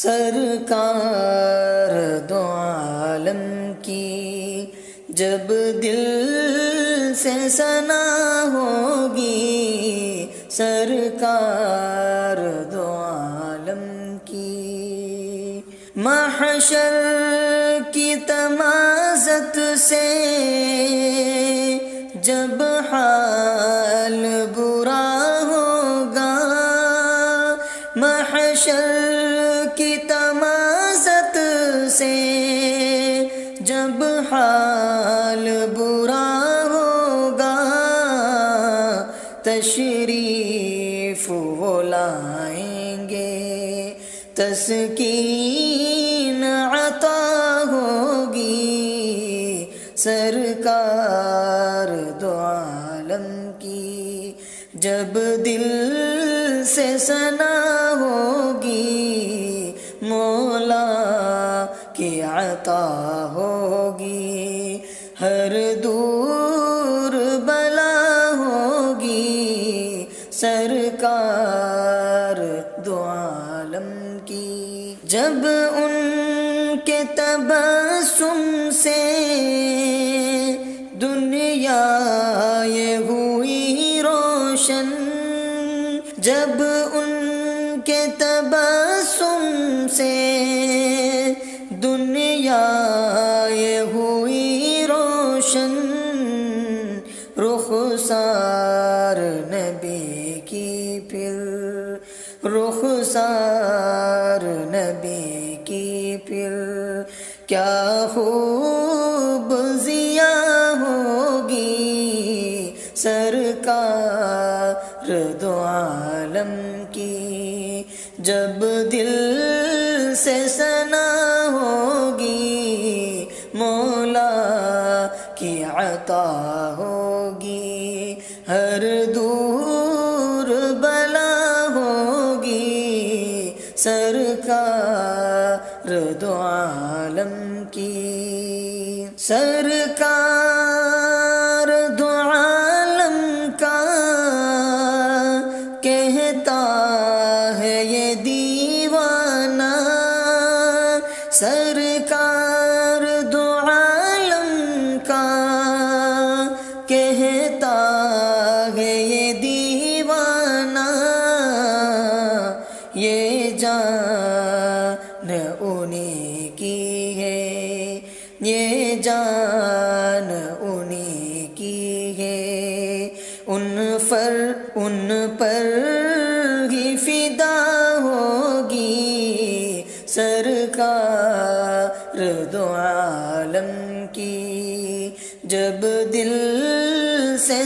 سرکار دو عالم کی جب دل سے ثنا ہوگی، سرکار دو عالم کی محشر کی تمازت سے جب حال برا ہوگا، محشر کی تمازت سے جب حال برا ہوگا، تشریف وہ لائیں گے، تسکین عطا ہوگی، سرکار دو عالم کی جب دل سے ثنا ہوگی، مولا کی عطا ہوگی، ہر دور بلا ہوگی، سرکار دو عالم کی جب ان کے تبسم سے دنیا یہ ہوئی روشن، جب ان کے تبسم سے دنیا یہ ہوئی روشن، رخسار نبی کی پھر، رخسار نبی کی پھر کیا خوب ضیاء ہوگی، سرکار دو عالم کی جب دل سے ثنا ہوگی، مولا کی عطا ہوگی، ہر دور بلا ہوگی، سرکار دو عالم کی سرکار دو عالم کا کہتا ہے یہ دیوانہ، سرکار دو عالم کا کہتا ہے یہ دیوانہ، یہ جان انہی کی ہے، یہ جان انہی کی ہے، ان پر ہی فدا ہوگی، سرکار دو عالم کی جب دل سے